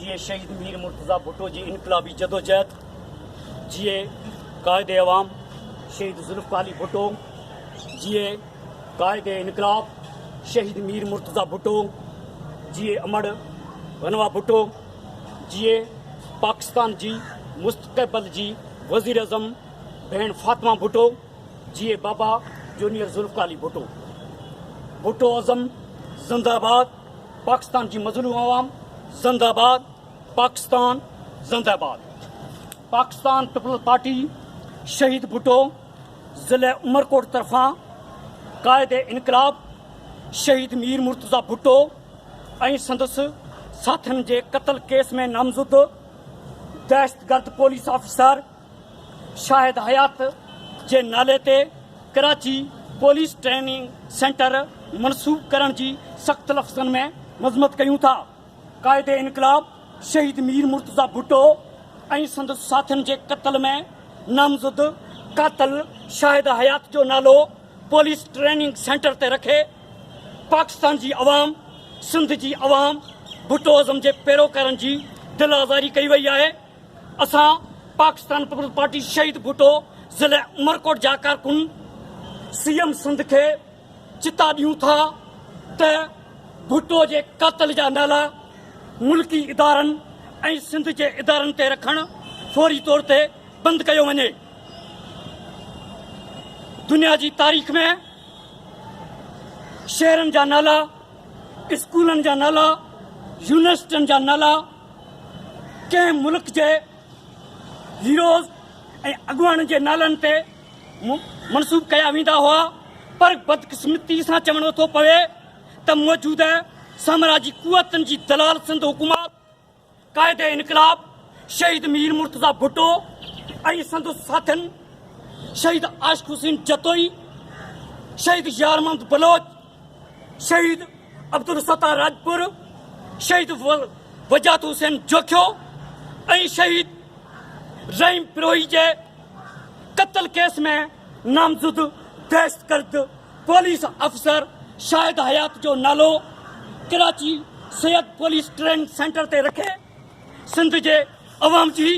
जिए शहीद मीर मुर्तज़ा भुट्टो जी इनकलाबी जदोजहद, जिए कायदे अवाम शहीद जुल्फ़िकार अली भुट्टो, जिए कायदे इनकलाब शहीद मीर मुर्तज़ा भुट्टो, जिए अमर बनवा भुट्टो, जिए पाकिस्तान जी मुस्तक़बिल जी वज़ीर अज़म भेण फातिमा भुट्टो, जिए बाबा जूनियर जुल्फ़िकार अली भुट्टो। भुट्टो अज़म जिंदाबाद, पाकिस्तान जी मज़लूम अवाम जिंदाबाद, पाकिस्तान जिंदाबाद। पाकिस्तान पीपल्स पार्टी शहीद भुट्टो ज़िले उमरकोट तरफ़ां कायदे इनकलाब शहीद मीर मुर्तज़ा भुट्टो ऐं संदसि साथियुनि जे क़त्ल केस में नामज़द दहशतगर्द पुलिस ऑफिसर शाहिद हयात जे नाले ते कराची पुलिस ट्रेनिंग सेंटर मनसूब करण जी सख़्त लफ़्ज़नि में मज़म्मत कयूं था। कायदे इनकलाब शहीद मीर मुर्तज़ा भुट्टो ऐं संदसि साथियुनि जे क़त्ल में नामज़द कातल शाहिद हयात जो नालो पुलिस ट्रेनिंग सेंटर ते रखे पाकिस्तान जी अवाम, सिंध जी अवाम भुट्टो अज़म जे पैरोकारनि जी दिल आज़ारी कई वई आहे। असां पाकिस्तान पीपल्स पार्टी शहीद भुट्टो ज़िले उमरकोट जा कारकुन सीएम सिंध खे चिता ॾियूं था त भुट्टो जे कातल जा नाला मुल्की इदारनि ऐं सिंध जे इदारनि ते रखणु फौरी तौर ते बंदि कयो वञे। दुनिया जी तारीख़ में शहरनि जा नाला, स्कूलनि जा नाला, यूनिवर्सिटियुनि जा नाला कंहिं मुल्क जे हीरोज़ ऐं अॻुवाणनि जे नालनि ते मनसूब कया वेंदा हुआ, पर बदकिस्मती सां चवणो थो पवे त मौजूदा साम्राजी कुवतनि जी दलाल सिंध हुकूमत कायदे इनकलाब शहीद मीर मुर्तज़ा भुट्टो ऐं संदसि साथियुनि शहीद आशिक़ हुसैन जतोई, शहीद यार मोहम्मद बलोच, शहीद अब्दुल सत्तार राजपुर, शहीद वजात हुसैन जोखियो ऐं शहीद रहीम पिरोही जे क़त्ल केस में नामज़द दहशतगर्द पुलिस अफसर शाहिद हयात जो नालो Karachi Syed police training centre ते रखे सिंध जे अवाम जी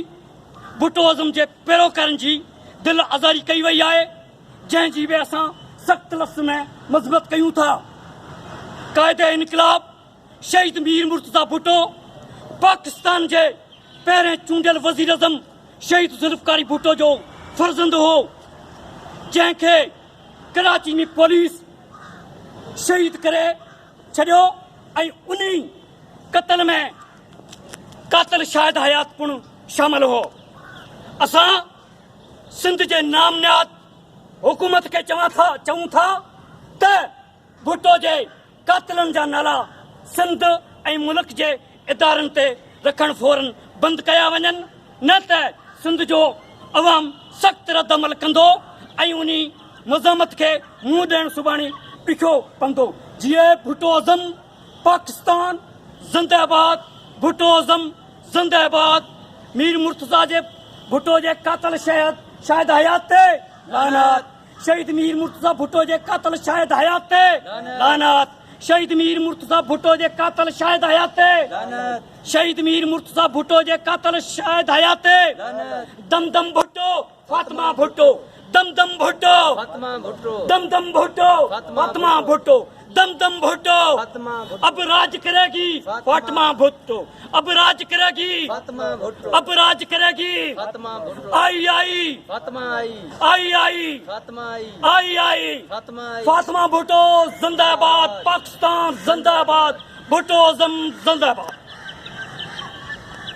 भुट्टो अज़म जे पैरोकारनि जी दिल आज़ारी कई वई आहे, जंहिंजी बि असां सख़्त लफ़्ज़ में मज़म्मत कयूं था। कायदे इनकलाब शहीद मीर मुर्तज़ा भुट्टो पाकिस्तान जे पहिरें चूंडियल वज़ीर अज़म शहीद जुल्फ़िकार अली भुट्टो जो फ़र्ज़ंद हो, जंहिंखे कराची में पुलिस शहीद करे छॾियो ऐं उन्ही क़त्ल में कातल शाहिद हयात पिणु शामिल हो। असां सिंध जे नामनियाद हुकूमत खे चऊं था त भुट्टो जे कातलनि जा नाला सिंध ऐं मुल्क जे इदारनि ते रखणु फौरन बंदि कया वञनि, न त सिंध जो अवाम सख़्त रद्द अमल कंदो ऐं उन मज़ामत खे मुंहुं ॾियणु सुभाणे ॾुखियो पवंदो। जीअं भुट्टो अज़म पाकिस्तान जिंदाबाद, भुट्टो अज़म जिंदाबाद। मीर मुर्तज़ा जे भुट्टो जे कातल शाहिद हयात ते लानत, शहीद मीर मुर्तज़ा भुट्टो जे कातल शाहिद हयात ते लानत, शहीद मीर मुर्तज़ा भुट्टो जे कातल शाहिद हयात ते लानत, शहीद मीर मुर्तज़ा भुट्टो जे कातल शाहिद हयात ते लानत। दम दम भुट्टो फातिमा भुट्टो, दम दम भुट्टो फातिमा भुट्टो, दम दम भुट्टो फातिमा भुट्टो, दम दम भुट्टो अब राज करेगी फातिमा भुट्टो, अब राज करेगी फातिमा भुट्टो, अब राज करेगी फातिमा भुट्टो। आई आई फातिमा आई, आई आई फातिमा आई, आई आई फातिमा आई। फातिमा भुट्टो जिंदाबाद, पाकिस्तान जिंदाबाद, भुट्टो अज़म जिंदाबाद।